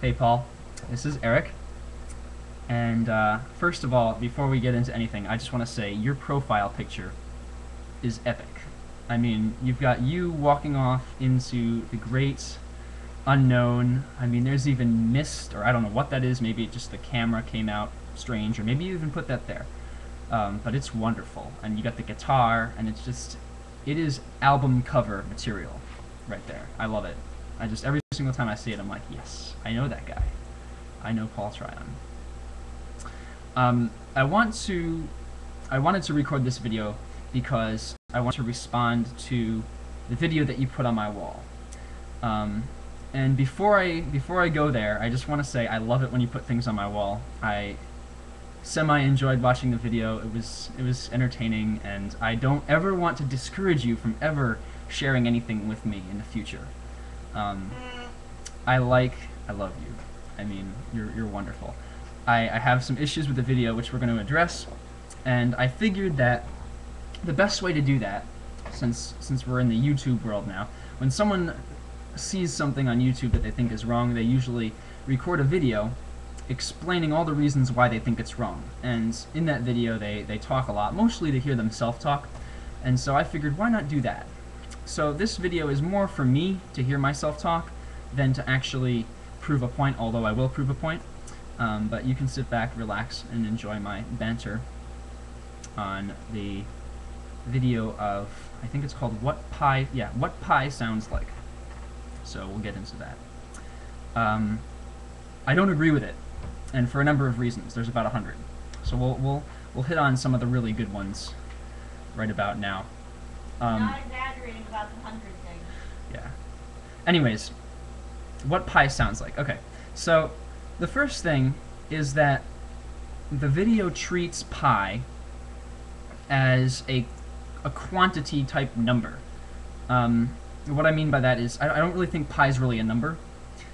Hey Paul, this is Eric, and first of all, before we get into anything, I just want to say your profile picture is epic. I mean, you've got you walking off into the great unknown. I mean, there's even mist, or I don't know what that is. Maybe just the camera came out strange, or maybe you even put that there. But it's wonderful, and you got the guitar, and it is album cover material right there. I love it. Every single time I see it, I'm like, yes, I know that guy. I know Paul Tryon. I wanted to record this video because I want to respond to the video that you put on my wall. And before I go there, I just want to say I love it when you put things on my wall. I semi-enjoyed watching the video. It was entertaining, and I don't ever want to discourage you from ever sharing anything with me in the future. I love you. I mean, you're wonderful. I have some issues with the video which we're going to address, and I figured that the best way to do that, since we're in the YouTube world now, when someone sees something on YouTube that they think is wrong, they usually record a video explaining all the reasons why they think it's wrong. And in that video they talk a lot, mostly to hear themselves talk, and so I figured, why not do that? So this video is more for me to hear myself talk than to actually prove a point, although I will prove a point. But you can sit back, relax, and enjoy my banter on the video of, I think it's called What Pie Sounds Like. So we'll get into that. I don't agree with it, and for a number of reasons. There's about 100. So we'll hit on some of the really good ones right about now. Not exaggerating about the 100 thing. Yeah. Anyways, what pie sounds like. Okay, so the first thing is that the video treats pi as a quantity type number. What I mean by that is I don't really think pi is really a number.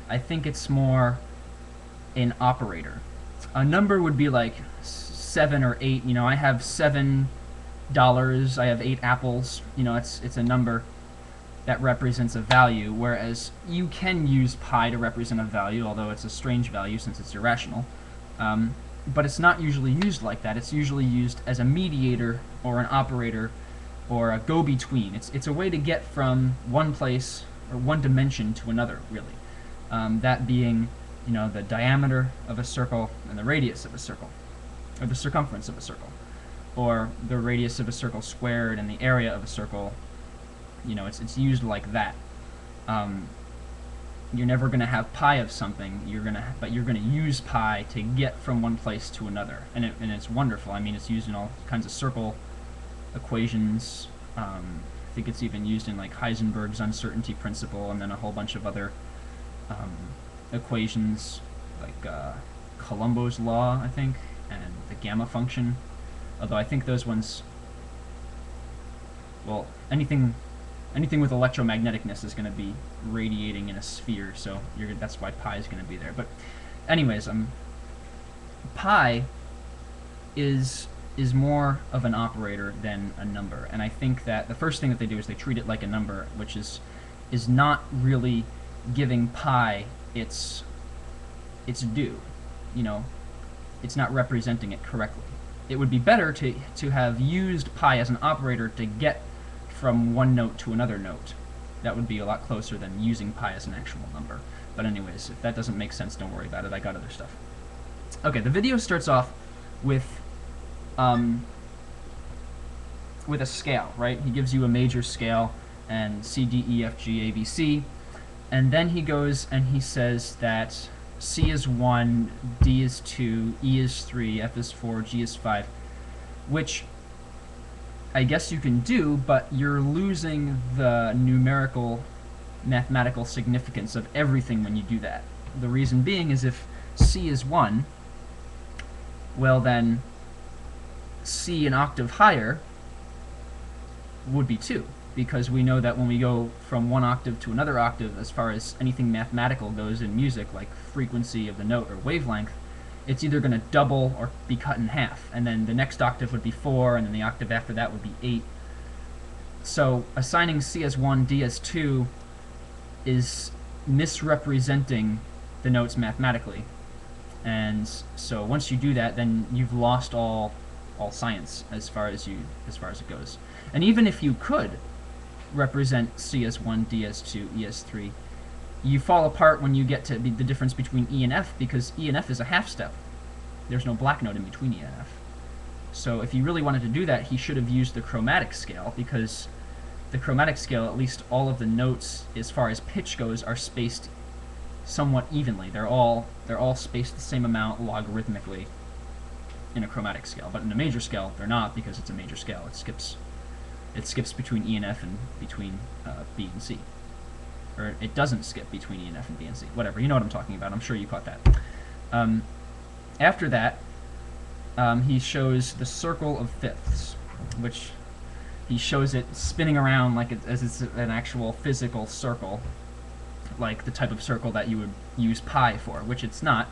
I think it's more an operator. A number would be like 7 or 8. You know, I have $7. I have 8 apples. You know, it's a number that represents a value, whereas you can use pi to represent a value, although it's a strange value since it's irrational. But it's not usually used like that. It's usually used as a mediator or an operator or a go-between. It's a way to get from one place or one dimension to another, really. That being, you know, the diameter of a circle and the radius of a circle, or the circumference of a circle, or the radius of a circle squared and the area of a circle. You know, it's used like that. You're never going to have pi of something. But you're going to use pi to get from one place to another, and it's wonderful. I mean, it's used in all kinds of circle equations. I think it's even used in like Heisenberg's uncertainty principle, and then a whole bunch of other equations like Colombo's law, I think, and the gamma function. Although I think those ones, well, anything with electromagneticness is going to be radiating in a sphere, so that's why pi is going to be there. But anyways, pi is more of an operator than a number, and I think that the first thing that they do is they treat it like a number, which is not really giving pi its due. You know, it's not representing it correctly. It would be better to have used pi as an operator to get from one note to another note. That would be a lot closer than using pi as an actual number. But anyways, if that doesn't make sense, don't worry about it. I got other stuff. Okay, the video starts off with a scale, right? He gives you a major scale, and C, D, E, F, G, A, B, C, and then he goes and he says that C is 1, D is 2, E is 3, F is 4, G is 5, which I guess you can do, but you're losing the numerical, mathematical significance of everything when you do that. The reason being is if C is 1, well then C an octave higher would be 2, because we know that when we go from one octave to another octave, as far as anything mathematical goes in music, like frequency of the note or wavelength, it's either going to double or be cut in half, and then the next octave would be 4, and then the octave after that would be 8. So assigning C as 1, D as 2 is misrepresenting the notes mathematically. And so once you do that, then you've lost all science as far as it goes. And even if you could represent C as 1, D as 2, E as 3, you fall apart when you get to the difference between E and F, because E and F is a half step. There's no black note in between E and F. So if he really wanted to do that, he should have used the chromatic scale, because the chromatic scale, at least all of the notes as far as pitch goes, are spaced somewhat evenly. They're all spaced the same amount logarithmically in a chromatic scale. But in a major scale, they're not, because it's a major scale. It skips between E and F and between B and C. Or it doesn't skip between E and F and B and C. Whatever, you know what I'm talking about. I'm sure you caught that. After that, he shows the circle of fifths, which he shows it spinning around like as it's an actual physical circle, like the type of circle that you would use pi for, which it's not.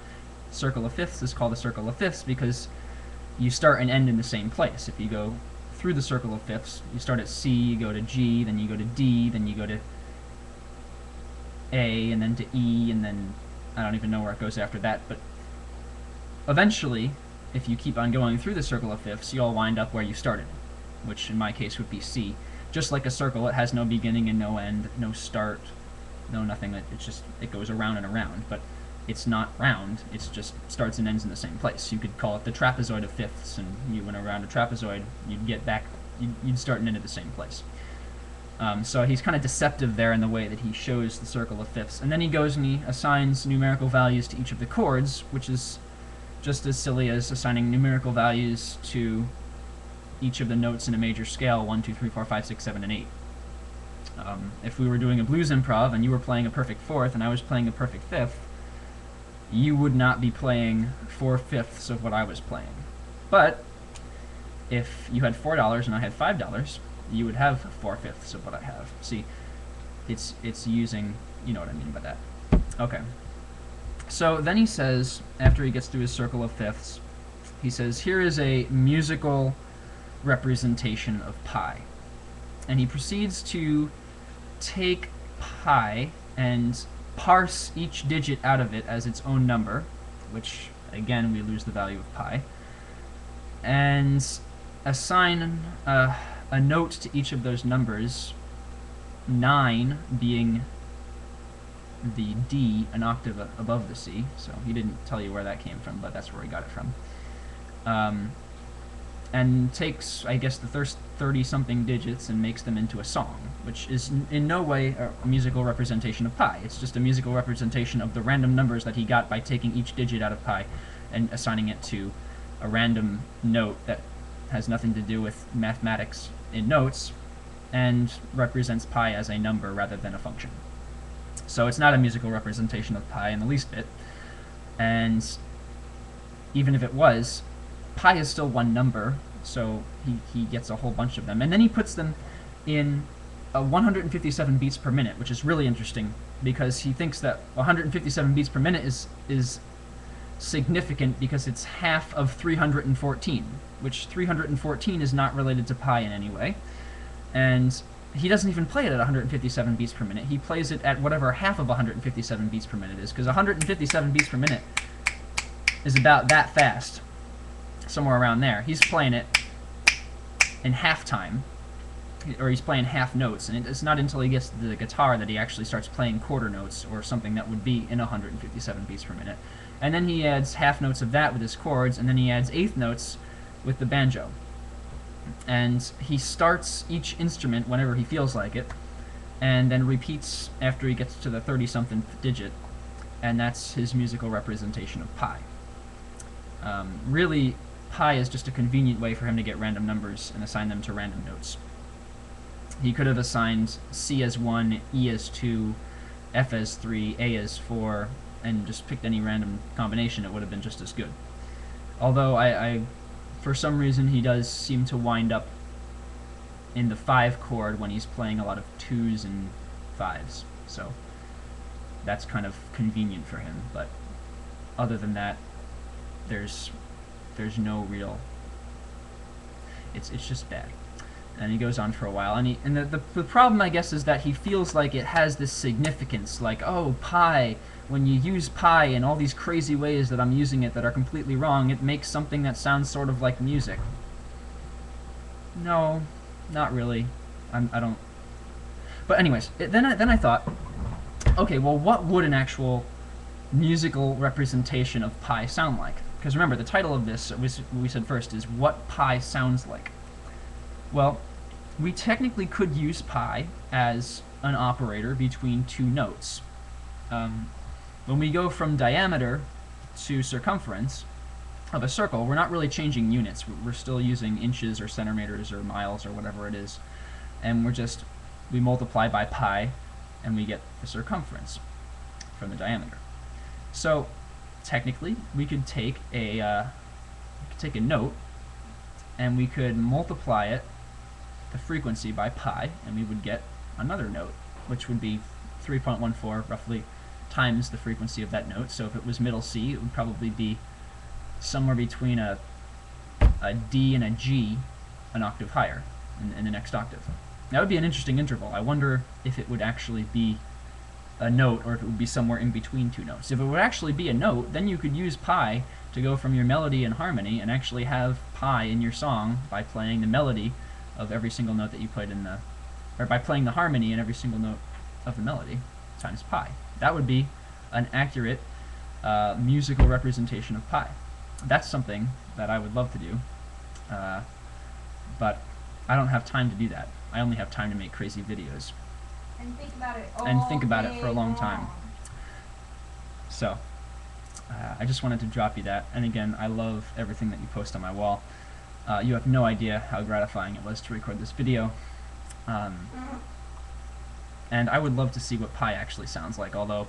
Circle of fifths is called a circle of fifths because you start and end in the same place. If you go through the circle of fifths, you start at C, you go to G, then you go to D, then you go to A, and then to E, and then I don't even know where it goes after that, but eventually, if you keep on going through the circle of fifths, you'll wind up where you started, which in my case would be C. Just like a circle, it has no beginning and no end, no start, no nothing. It goes around and around, but it's not round. It just starts and ends in the same place. You could call it the trapezoid of fifths, and you went around a trapezoid, you'd get back, you'd start and end at the same place. So he's kind of deceptive there in the way that he shows the circle of fifths. And then he goes and he assigns numerical values to each of the chords, which is just as silly as assigning numerical values to each of the notes in a major scale, 1, 2, 3, 4, 5, 6, 7, and 8. If we were doing a blues improv and you were playing a perfect fourth and I was playing a perfect fifth, you would not be playing 4/5 of what I was playing. But if you had $4 and I had $5, you would have 4/5 of what I have. See, it's using, you know what I mean by that. Okay. So then he says, after he gets through his circle of fifths, he says, here is a musical representation of pi. And he proceeds to take pi and parse each digit out of it as its own number, which, again, we lose the value of pi, and assign a note to each of those numbers, 9 being the D, an octave above the C, so he didn't tell you where that came from, but that's where he got it from. And takes, I guess, the first 30-something digits and makes them into a song, which is in no way a musical representation of pi. It's just a musical representation of the random numbers that he got by taking each digit out of pi and assigning it to a random note that has nothing to do with mathematics in notes and represents pi as a number rather than a function. So it's not a musical representation of pi in the least bit, and even if it was, pi is still one number, so he gets a whole bunch of them. And then he puts them in 157 beats per minute, which is really interesting, because he thinks that 157 beats per minute is significant because it's half of 314, which 314 is not related to pi in any way. And he doesn't even play it at 157 beats per minute. He plays it at whatever half of 157 beats per minute is, because 157 beats per minute is about that fast. Somewhere around there. He's playing it in half time, or he's playing half notes, and it's not until he gets to the guitar that he actually starts playing quarter notes, or something that would be in 157 beats per minute. And then he adds half notes of that with his chords, and then he adds eighth notes with the banjo. And he starts each instrument whenever he feels like it, and then repeats after he gets to the 30-something digit, and that's his musical representation of pi. Really, pi is just a convenient way for him to get random numbers and assign them to random notes. He could have assigned C as 1, E as 2, F as 3, A as 4, and just picked any random combination. It would have been just as good. Although, I for some reason, he does seem to wind up in the 5 chord when he's playing a lot of 2s and 5s. So, that's kind of convenient for him. But other than that, there's no real, it's just bad. And he goes on for a while, and the problem, I guess, is that he feels like it has this significance, like, oh, pi, when you use pi in all these crazy ways that I'm using it that are completely wrong, it makes something that sounds sort of like music. No, not really. I don't... But anyways, then I thought, okay, well, what would an actual musical representation of pi sound like? Because remember, the title of this, we said first, is What Pi Sounds Like. Well, we technically could use pi as an operator between two notes. When we go from diameter to circumference of a circle, we're not really changing units. We're still using inches or centimeters or miles or whatever it is. And we multiply by pi, and we get the circumference from the diameter. So technically, we could take a note, and we could multiply it, the frequency, by pi, and we would get another note, which would be 3.14 roughly times the frequency of that note. So if it was middle C, it would probably be somewhere between a D and a G, an octave higher in the next octave. That would be an interesting interval. I wonder if it would actually be a note or if it would be somewhere in between two notes. If it would actually be a note, then you could use pi to go from your melody and harmony and actually have pi in your song by playing the melody of every single note that you played in the, or by playing the harmony in every single note of the melody times pi. That would be an accurate musical representation of pi. That's something that I would love to do, but I don't have time to do that. I only have time to make crazy videos. And think about it For a long time. So, I just wanted to drop you that. And again, I love everything that you post on my wall. You have no idea how gratifying it was to record this video. And I would love to see what pi actually sounds like, although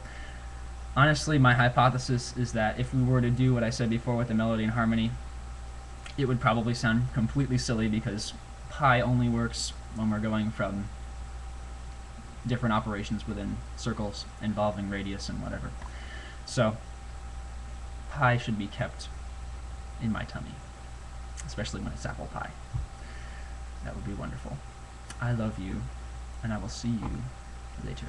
honestly my hypothesis is that if we were to do what I said before with the melody and harmony, it would probably sound completely silly because pi only works when we're going from different operations within circles involving radius and whatever. So pi should be kept in my tummy, especially when it's apple pie. That would be wonderful. I love you, and I will see you later.